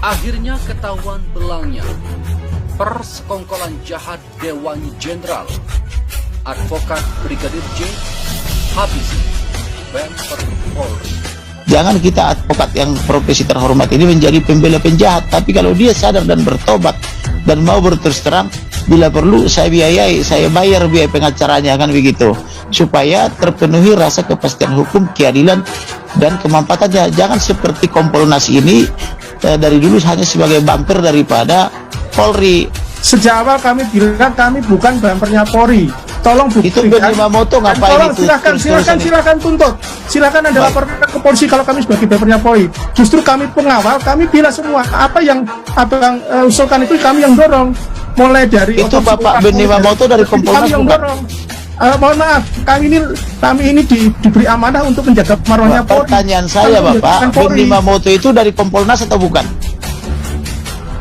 Akhirnya ketahuan belangnya persekongkolan jahat Dewan Jenderal. Advokat Brigadir J habisi Bemper Polri. Jangan kita advokat yang profesi terhormat ini menjadi pembela penjahat. Tapi kalau dia sadar dan bertobat dan mau berterus terang, bila perlu saya biayai, saya bayar biaya pengacaranya, kan begitu, supaya terpenuhi rasa kepastian hukum, keadilan, dan kemanfaatannya. Jangan seperti Kompolnas ini dari dulu hanya sebagai bumper daripada Polri. Sejak awal kami bilang kami bukan bumpernya Polri. Tolong buktikan. Itu Benny-Mamoto ngapain tolong, itu? Silakan tuntut. Silakan Anda laporkan ke polisi kalau kami sebagai bumpernya Polri. Justru kami pengawal, kami bila semua apa yang usulkan itu kami yang dorong. Mulai dari itu Bapak Benny-Mamoto dari Kompolnas yang dorong. Mohon maaf, kami ini diberi amanah untuk menjaga marwahnya Polri. Pertanyaan saya, Bapak, Benny-Mamoto itu dari Kompolnas atau bukan?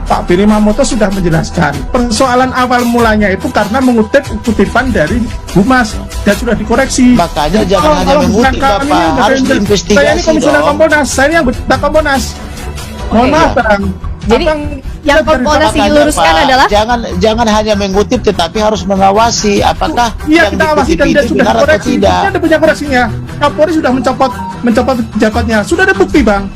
Pak Benny-Mamoto sudah menjelaskan persoalan awal mulanya itu karena mengutip kutipan dari Humas dan sudah dikoreksi. Makanya jangan hanya mengutip, Bapak, harus diinvestigasi. Saya ini komisioner Kompolnas, saya ini anggota Kompolnas. Mohon maaf, Bang. Jadi yang Kompolnas ingin luruskan adalah jangan hanya mengutip, tetapi harus mengawasi apakah yang dikutip itu benar atau tidak. Ada punya koreksinya. Kapolri sudah mencopot pejabatnya. Sudah ada bukti, Bang.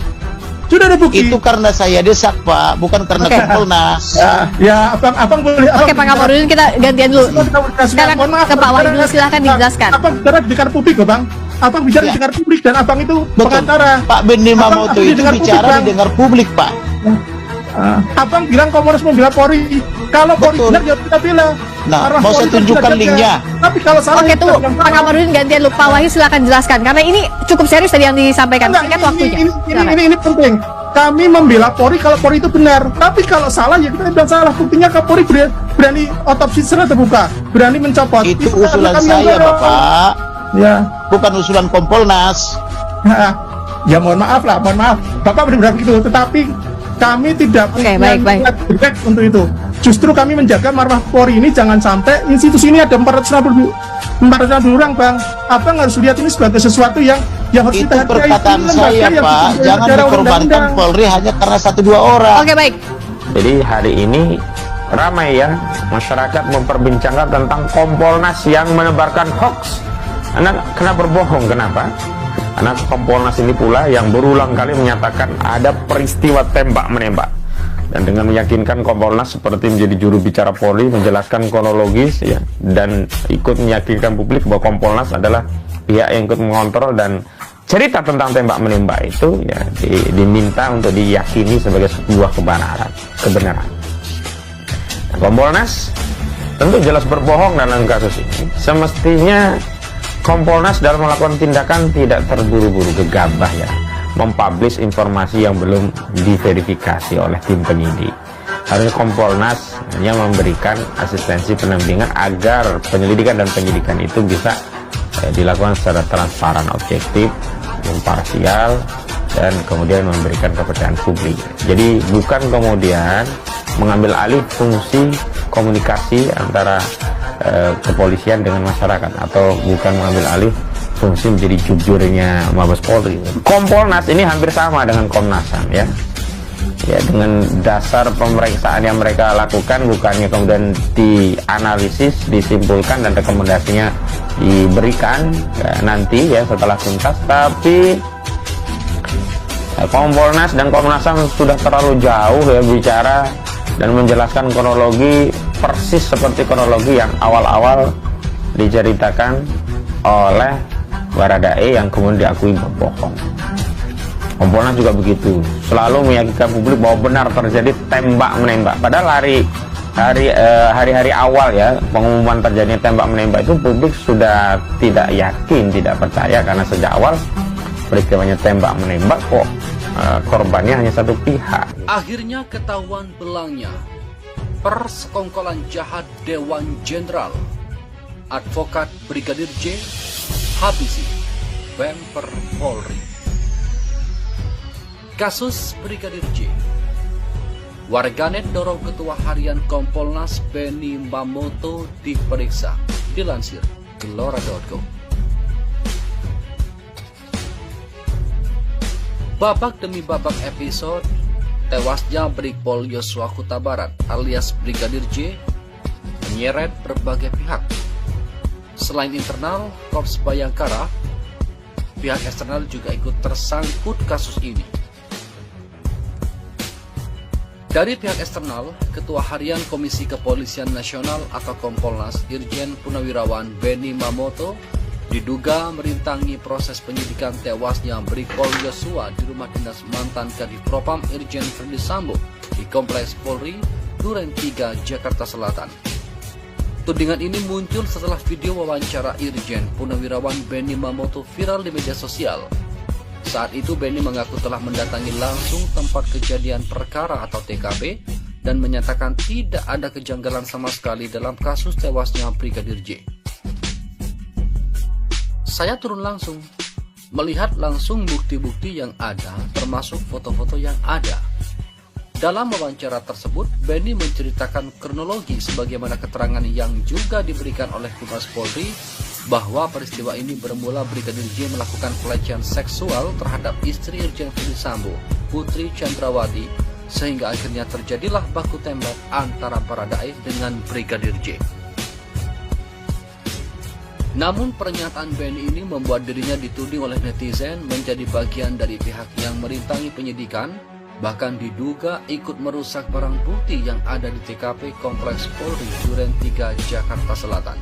Sudah ada bukti. Itu karena saya desak, Pak, bukan karena Kompolnas. Ya, abang boleh. Oke, Pak Kamarudin, kita gantian dulu. Sekarang ke Pak Wahid dulu, silahkan dijelaskan. Abang bicara di dekat publik, Bang. Abang bicara di dekat publik dan abang itu pengantara. Pak Benny-Mamoto itu bicara di dengar publik, Pak. Abang bilang Kompolnas membela Polri. Kalau Polri benar ya kita bela. Nah, mau saya tunjukkan linknya. Tapi kalau salah, oke, tuh Pak Kamarudin gantian lupa. Wahid silakan jelaskan karena ini cukup serius tadi yang disampaikan. Singkat waktunya. Ini penting. Kami membela Polri kalau Polri itu benar. Tapi kalau salah ya kita bilang salah. Buktinya Kapolri berani otopsi secara terbuka, berani mencopot. Itu usulan saya, Bapak. Ya, bukan usulan Kompolnas. Ya mohon maaf lah, mohon maaf. Bapak benar-benar begitu. Tetapi kami tidak punya baik untuk itu. Justru kami menjaga marwah Polri ini jangan sampai institusi ini ada 450 orang, Bang. Abang harus lihat ini sebagai sesuatu yang harus itu kita hargai. Perkataan saya, Pak, jangan dikorbankan Polri hanya karena 1-2 orang. Oke, baik. Jadi hari ini ramai ya masyarakat memperbincangkan tentang Kompolnas yang menebarkan hoax. Kenapa berbohong? Kenapa? Karena Kompolnas ini pula yang berulang kali menyatakan ada peristiwa tembak-menembak. Dan dengan meyakinkan Kompolnas seperti menjadi juru bicara Polri, menjelaskan kronologis ya, dan ikut meyakinkan publik bahwa Kompolnas adalah pihak yang ikut mengontrol, dan cerita tentang tembak-menembak itu ya diminta untuk diyakini sebagai sebuah kebenaran. Nah, Kompolnas tentu jelas berbohong dalam kasus ini. Semestinya Kompolnas dalam melakukan tindakan tidak terburu-buru, gegabah ya, mempublish informasi yang belum diverifikasi oleh tim penyidik. Harusnya Kompolnas hanya memberikan asistensi pendampingan agar penyelidikan dan penyidikan itu bisa dilakukan secara transparan, objektif, imparsial, dan kemudian memberikan kepercayaan publik. Jadi bukan kemudian mengambil alih fungsi komunikasi antara kepolisian dengan masyarakat, atau bukan mengambil alih fungsi menjadi jubjurnya Mabes Polri. Kompolnas ini hampir sama dengan Komnas HAM ya. Ya, dengan dasar pemeriksaan yang mereka lakukan bukannya kemudian dianalisis, disimpulkan, dan rekomendasinya diberikan ya, nanti ya setelah tuntas, tapi ya, Kompolnas dan Komnas HAM sudah terlalu jauh ya bicara dan menjelaskan kronologi persis seperti kronologi yang awal-awal diceritakan oleh Baradae yang kemudian diakui berbohong. Kompolnas juga begitu, selalu meyakinkan publik bahwa benar terjadi tembak-menembak. Padahal hari-hari awal ya pengumuman terjadinya tembak-menembak itu publik sudah tidak yakin, tidak percaya, karena sejak awal peristiwanya tembak-menembak kok korbannya hanya satu pihak. Akhirnya ketahuan belangnya persekongkolan jahat Dewan Jenderal. Advokat Brigadir J habisi Bemper Polri. Kasus Brigadir J. Warganet dorong Ketua Harian Kompolnas Benny-Mamoto diperiksa. Dilansir Gelora.com. Babak demi babak episode tewasnya Brigpol Yosua Huta Barat alias Brigadir J menyeret berbagai pihak. Selain internal Korps Bayangkara, pihak eksternal juga ikut tersangkut kasus ini. Dari pihak eksternal, Ketua Harian Komisi Kepolisian Nasional atau Kompolnas Irjen Purnawirawan Benny Mamoto diduga merintangi proses penyidikan tewasnya Brigpol Yosua di rumah dinas mantan Kadif Propam Irjen Verdi Sambo di Kompleks Polri, Duren 3, Jakarta Selatan. Tudingan ini muncul setelah video wawancara Irjen Purnawirawan Benny Mamoto viral di media sosial. Saat itu Benny mengaku telah mendatangi langsung tempat kejadian perkara atau TKP dan menyatakan tidak ada kejanggalan sama sekali dalam kasus tewasnya Brigadir J. Saya turun langsung, melihat langsung bukti-bukti yang ada, termasuk foto-foto yang ada. Dalam wawancara tersebut, Benny menceritakan kronologi sebagaimana keterangan yang juga diberikan oleh Humas Polri bahwa peristiwa ini bermula Brigadir J melakukan pelecehan seksual terhadap istri Irjen Verdi Sambo, Putri Chandrawati, sehingga akhirnya terjadilah baku tembak antara Baradae dengan Brigadir J. Namun pernyataan Benny ini membuat dirinya dituding oleh netizen menjadi bagian dari pihak yang merintangi penyidikan, bahkan diduga ikut merusak barang bukti yang ada di TKP Kompleks Polri Duren 3, Jakarta Selatan.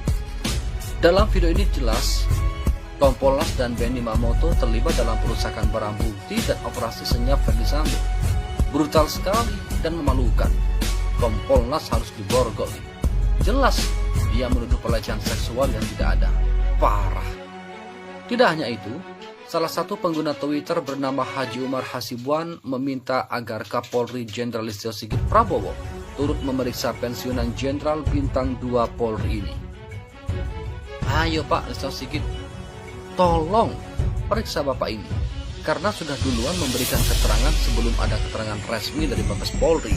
Dalam video ini jelas, Kompolnas dan Benny Mamoto terlibat dalam perusakan barang bukti dan operasi senyap Verdi Sambo. Brutal sekali dan memalukan. Kompolnas harus diborgol. Jelas dia menuduh pelecehan seksual yang tidak ada. Parah. Tidak hanya itu, salah satu pengguna Twitter bernama Haji Umar Hasibuan meminta agar Kapolri Jenderal Listio Sigit Prabowo turut memeriksa pensiunan Jenderal Bintang 2 Polri ini. Ayo Pak Listio Sigit, tolong periksa Bapak ini, karena sudah duluan memberikan keterangan sebelum ada keterangan resmi dari Mabes Polri.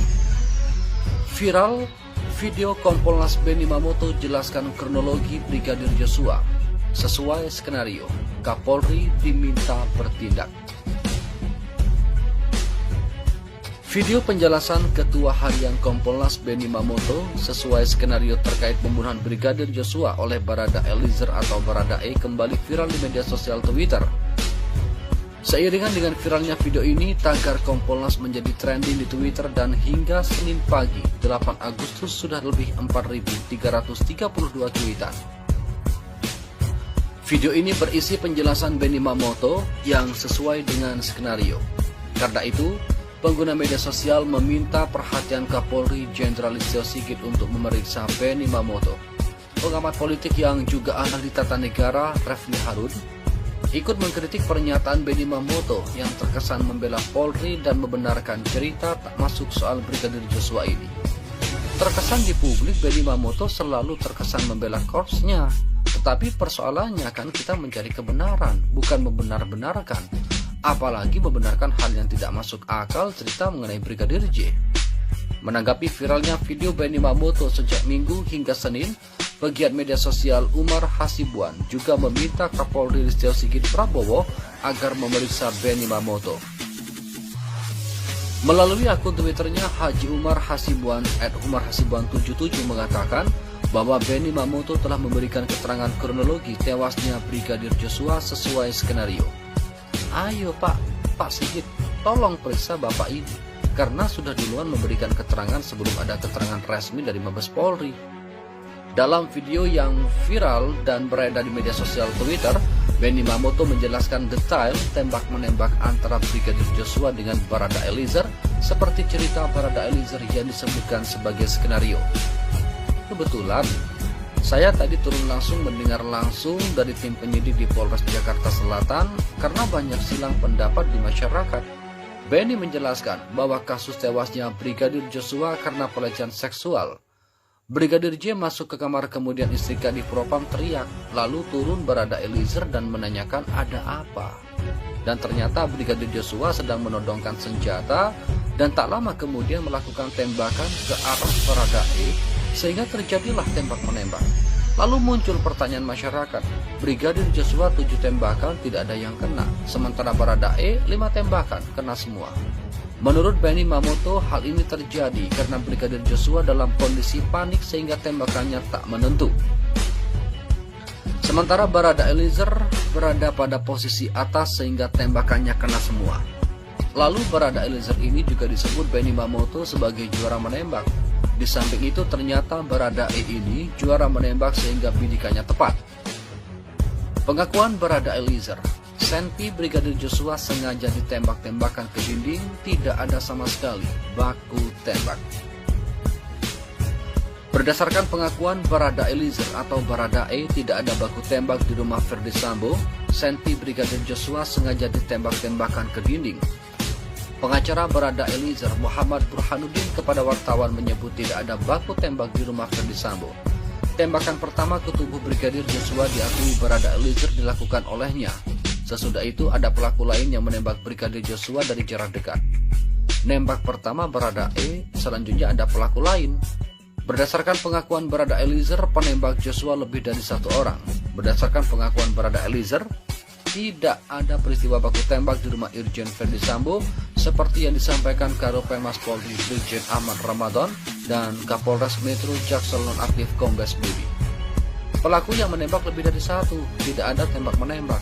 Viral video Kompolnas Benny Mamoto jelaskan kronologi Brigadir Yosua. Sesuai skenario, Kapolri diminta bertindak. Video penjelasan Ketua Harian Kompolnas Benny Mamoto sesuai skenario terkait pembunuhan Brigadir Yosua oleh Barada Eliezer atau Baradae kembali viral di media sosial Twitter. Seiringan dengan viralnya video ini, tagar Kompolnas menjadi trending di Twitter dan hingga Senin pagi, 8 Agustus sudah lebih 4.332 tweetan. Video ini berisi penjelasan Benny Mamoto yang sesuai dengan skenario. Karena itu, pengguna media sosial meminta perhatian Kapolri Jenderal Listio Sigit untuk memeriksa Benny Mamoto. Pengamat politik yang juga ahli tata negara, Refli Harun, ikut mengkritik pernyataan Benny Mamoto yang terkesan membela Polri dan membenarkan cerita tak masuk soal Brigadir Yosua ini. Terkesan di publik Benny Mamoto selalu terkesan membela korpsnya, tetapi persoalannya kan kita mencari kebenaran, bukan membenar-benarkan. Apalagi membenarkan hal yang tidak masuk akal cerita mengenai Brigadir J. Menanggapi viralnya video Benny Mamoto sejak Minggu hingga Senin, pegiat media sosial Umar Hasibuan juga meminta Kapolri Listio Sigit Prabowo agar memeriksa Benny Mamoto. Melalui akun Twitternya, Haji Umar Hasibuan @umarhasibuan77 mengatakan bahwa Benny Mamoto telah memberikan keterangan kronologi tewasnya Brigadir Yosua sesuai skenario. Ayo Pak Sigit, tolong periksa Bapak ini, karena sudah duluan memberikan keterangan sebelum ada keterangan resmi dari Mabes Polri. Dalam video yang viral dan beredar di media sosial Twitter, Benny Mamoto menjelaskan detail tembak-menembak antara Brigadir Yosua dengan Barada Eliezer, seperti cerita Barada Eliezer yang disebutkan sebagai skenario. Kebetulan, saya tadi turun langsung mendengar langsung dari tim penyidik di Polres Jakarta Selatan karena banyak silang pendapat di masyarakat. Benny menjelaskan bahwa kasus tewasnya Brigadir Yosua karena pelecehan seksual. Brigadir J masuk ke kamar, kemudian istri Kadif Propam teriak, lalu turun Barada Eliezer dan menanyakan ada apa. Dan ternyata Brigadir Yosua sedang menodongkan senjata dan tak lama kemudian melakukan tembakan ke arah Barada E, sehingga terjadilah tembak-menembak. Lalu muncul pertanyaan masyarakat, Brigadir Yosua 7 tembakan tidak ada yang kena, sementara Barada E 5 tembakan kena semua. Menurut Benny Mamoto, hal ini terjadi karena Brigadir Joshua dalam kondisi panik sehingga tembakannya tak menentu. Sementara Barada Eliezer berada pada posisi atas sehingga tembakannya kena semua. Lalu Barada Eliezer ini juga disebut Benny Mamoto sebagai juara menembak. Di samping itu ternyata Barada E ini juara menembak sehingga bidikannya tepat. Pengakuan Barada Eliezer, senpi Brigadir Joshua sengaja ditembak-tembakan ke dinding, tidak ada sama sekali baku tembak. Berdasarkan pengakuan Barada Eliezer atau Barada E, tidak ada baku tembak di rumah Verdi Sambo. Senpi Brigadir Joshua sengaja ditembak-tembakan ke dinding. Pengacara Barada Eliezer, Muhammad Burhanuddin, kepada wartawan menyebut tidak ada baku tembak di rumah Verdi Sambo. Tembakan pertama ke tubuh Brigadir Joshua diakui Barada Eliezer dilakukan olehnya. Sesudah itu ada pelaku lain yang menembak Brigadir Joshua dari jarak dekat. Nembak pertama Barada E, selanjutnya ada pelaku lain. Berdasarkan pengakuan Barada Eliezer, penembak Joshua lebih dari satu orang. Berdasarkan pengakuan Barada Eliezer, tidak ada peristiwa baku tembak di rumah Irjen Verdi Sambo seperti yang disampaikan Karopenmas Polri Brigjen Ahmad Ramadan dan Kapolres Metro Jaksel Nonaktif Kombes Bibi. Pelaku yang menembak lebih dari satu, tidak ada tembak-menembak.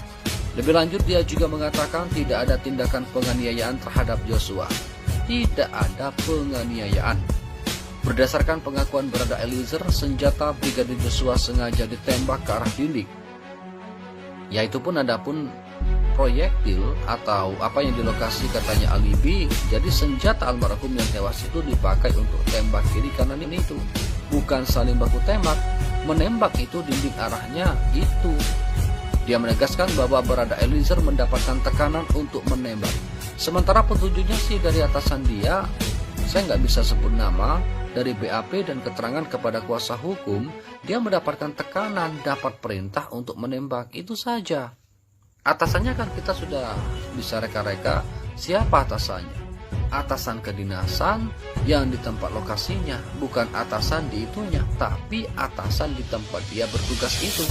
Lebih lanjut, dia juga mengatakan tidak ada tindakan penganiayaan terhadap Joshua. Tidak ada penganiayaan. Berdasarkan pengakuan Barada Eliezer, senjata Brigadir Joshua sengaja ditembak ke arah dinding. Yaitu pun adapun proyektil atau apa yang di lokasi katanya alibi, jadi senjata almarhum yang tewas itu dipakai untuk tembak kiri kanan itu. Bukan saling baku tembak, menembak itu dinding arahnya itu. Dia menegaskan bahwa Barada Eliezer mendapatkan tekanan untuk menembak. Sementara petunjuknya sih dari atasan dia, saya nggak bisa sebut nama, dari BAP dan keterangan kepada kuasa hukum, dia mendapatkan tekanan, dapat perintah untuk menembak, itu saja. Atasannya kan kita sudah bisa reka-reka siapa atasannya. Atasan kedinasan yang di tempat lokasinya, bukan atasan di itunya, tapi atasan di tempat dia bertugas itu.